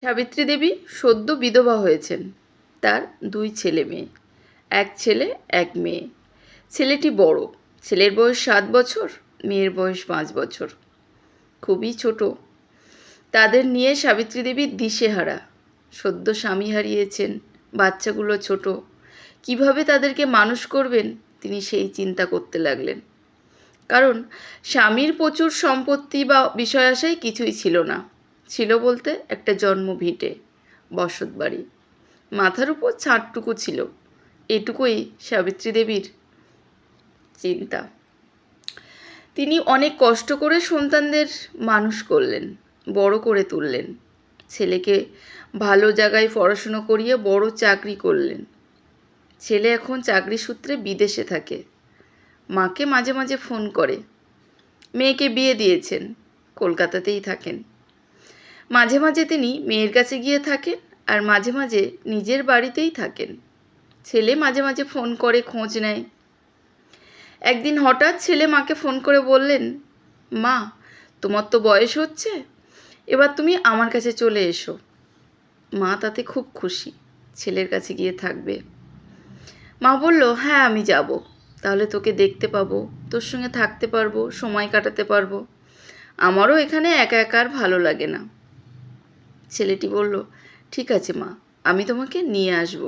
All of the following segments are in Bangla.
সাবিত্রী দেবী সদ্য বিধবা হয়েছেন। তার দুই ছেলে মেয়ে, এক ছেলে এক মেয়ে। ছেলেটি বড়, ছেলের বয়স 7 বছর, মেয়ের বয়স 5 বছর, খুবই ছোট। তাদের নিয়ে সাবিত্রী দেবী দিশেহারা। সদ্য স্বামী হারিয়েছেন, বাচ্চাগুলো ছোট, কিভাবে তাদেরকে মানুষ করবেন তিনি সেই চিন্তা করতে লাগলেন। কারণ স্বামীর প্রচুর সম্পত্তি বা বিষয় আশায় কিছুই ছিল না। ছিল বলতে একটা জন্ম ভিটে, বসত বাড়ি, মাথার উপর ছাদটুকু ছিল। এটুকুই সাবিত্রী দেবীর চিন্তা। তিনি অনেক কষ্ট করে সন্তানদের মানুষ করলেন, বড় করে তুললেন। ছেলেকে ভালো জায়গায় পড়াশুনো করিয়ে বড় চাকরি করলেন। ছেলে এখন চাকরি সূত্রে বিদেশে থাকে। মাকে মাঝে মাঝে ফোন করে। মেয়েকে বিয়ে দিয়েছেন, কলকাতাতেই থাকেন। মাঝে মাঝে তিনি মেয়ের কাছে গিয়ে থাকেন, আর মাঝে মাঝে নিজের বাড়িতেই থাকেন। ছেলে মাঝে মাঝে ফোন করে খোঁজ নেয়। একদিন হঠাৎ ছেলে মাকে ফোন করে বললেন, মা, তোমার তো বয়স হচ্ছে, এবার তুমি আমার কাছে চলে এসো। মা তাতে খুব খুশি, ছেলের কাছে গিয়ে থাকবে। মা বলল, হ্যাঁ আমি যাব, তাহলে তোকে দেখতে পাবো, তোর সঙ্গে থাকতে পারবো, সময় কাটাতে পারবো। আমারও এখানে একা একা আর ভালো লাগে না। ছেলেটি বলল, ঠিক আছে মা, আমি তোমাকে নিয়ে আসব।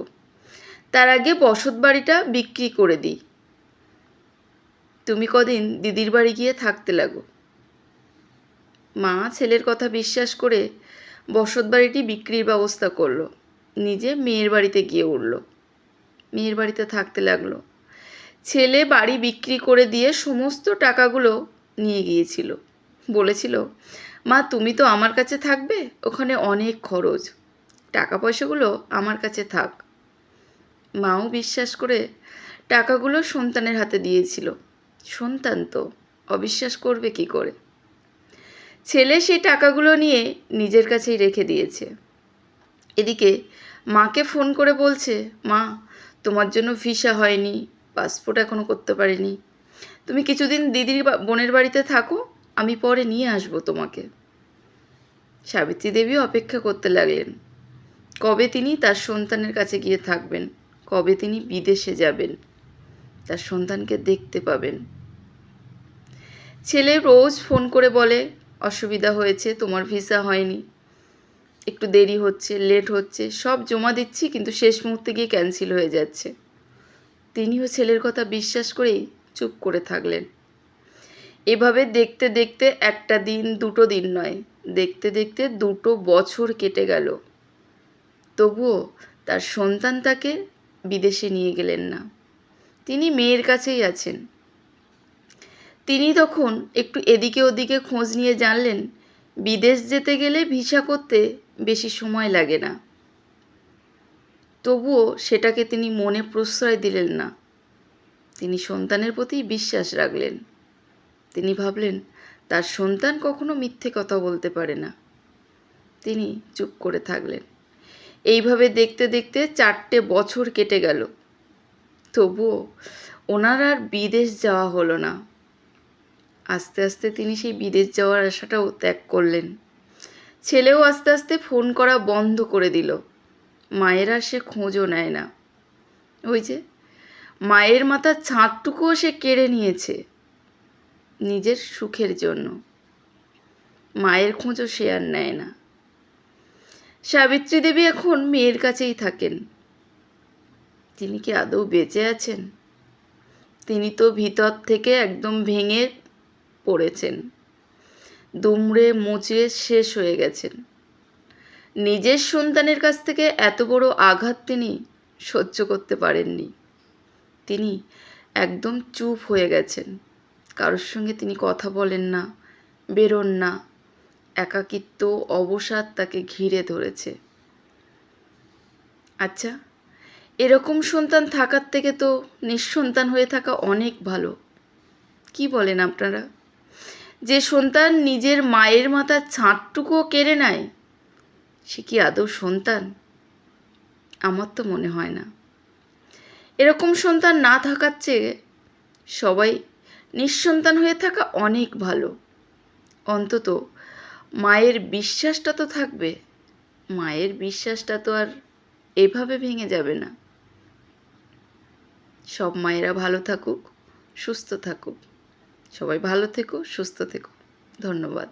তার আগে বসত বাড়িটা বিক্রি করে দিই, তুমি কদিন দিদির বাড়ি গিয়ে থাকতে লাগো। মা ছেলের কথা বিশ্বাস করে বসত বাড়িটি বিক্রির ব্যবস্থা করলো। নিজে মেয়ের বাড়িতে গিয়ে উঠল, মেয়ের বাড়িতে থাকতে লাগলো। ছেলে বাড়ি বিক্রি করে দিয়ে সমস্ত টাকাগুলো নিয়ে গিয়েছিল। বলেছিল, মা তুমি তো আমার কাছে থাকবে, ওখানে অনেক খরচ, টাকা পয়সাগুলো আমার কাছে থাক। মাও বিশ্বাস করে টাকাগুলো সন্তানের হাতে দিয়েছিল। সন্তান তো অবিশ্বাস করবে কি করে। ছেলে সেই টাকাগুলো নিয়ে নিজের কাছেই রেখে দিয়েছে। এদিকে মাকে ফোন করে বলছে, মা, তোমার জন্য ভিসা হয়নি, পাসপোর্ট এখনও করতে পারিনি, তুমি কিছুদিন দিদির বোনের বাড়িতে থাকো, আমি পরে নিয়ে আসবো তোমাকে। সাবিত্রী দেবীও অপেক্ষা করতে লাগলেন, কবে তিনি তার সন্তানের কাছে গিয়ে থাকবেন, কবে তিনি বিদেশে যাবেন, তার সন্তানকে দেখতে পাবেন। ছেলে রোজ ফোন করে বলে, অসুবিধা হয়েছে, তোমার ভিসা হয়নি, একটু দেরি হচ্ছে, লেট হচ্ছে, সব জমা দিচ্ছি, কিন্তু শেষ মুহূর্তে গিয়ে ক্যান্সেল হয়ে যাচ্ছে। তিনিও ছেলের কথা বিশ্বাস করেই চুপ করে থাকলেন। এভাবে দেখতে দেখতে একটা দিন, দুটো দিন নয়, দেখতে দেখতে 2 বছর কেটে গেল। তবুও তার সন্তান তাকে বিদেশে নিয়ে গেলেন না, তিনি মেয়ের কাছেই আছেন। তিনি তখন একটু এদিকে ওদিকে খোঁজ নিয়ে জানলেন, বিদেশ যেতে গেলে ভিসা করতে বেশি সময় লাগে না। তবুও সেটাকে তিনি মনে প্রশ্রয় দিলেন না। তিনি সন্তানের প্রতি বিশ্বাস রাখলেন। তিনি ভাবলেন, তার সন্তান কখনো মিথ্যে কথা বলতে পারে না। তিনি চুপ করে থাকলেন। এইভাবে দেখতে দেখতে 4টে বছর কেটে গেল। তবুও ওনার আর বিদেশ যাওয়া হলো না। আস্তে আস্তে তিনি সেই বিদেশ যাওয়ার আশাটাও ত্যাগ করলেন। ছেলেও আস্তে আস্তে ফোন করা বন্ধ করে দিল। মায়ের আর সে খোঁজও নেয় না। ওই যে মায়ের মাথার ছাদটুকুও সে কেড়ে নিয়েছে নিজের সুখের জন্য। মায়ের খোঁজও সে আর নেয় না। সাবিত্রী দেবী এখন মেয়ের কাছেই থাকেন। তিনি কি আদৌ বেঁচে আছেন? তিনি তো ভিতর থেকে একদম ভেঙে পড়েছেন, দুমড়ে মুচড়ে শেষ হয়ে গেছেন। নিজের সন্তানের কাছ থেকে এত বড় আঘাত তিনি সহ্য করতে পারেননি। তিনি একদম চুপ হয়ে গেছেন। কারোর সঙ্গে তিনি কথা বলেন না, বেরোন না। একাকিত্ব, অবসাদ তাকে ঘিরে ধরেছে। আচ্ছা, এরকম সন্তান থাকার থেকে তো নিঃসন্তান হয়ে থাকা অনেক ভালো। কি বলেন আপনারা? যে সন্তান নিজের মায়ের মাথার ছাদটুকুও কেড়ে নেয়, সে কি আদৌ সন্তান? আমার তো মনে হয় না। এরকম সন্তান না থাকার চেয়ে সবাই নিঃসন্তান হয়ে থাকা অনেক ভালো। অন্তত মায়ের বিশ্বাসটা তো থাকবে, মায়ের বিশ্বাসটা তো আর এভাবে ভেঙে যাবে না। সব মায়েরা ভালো থাকুক, সুস্থ থাকুক। সবাই ভালো থেকো, সুস্থ থেকো। ধন্যবাদ।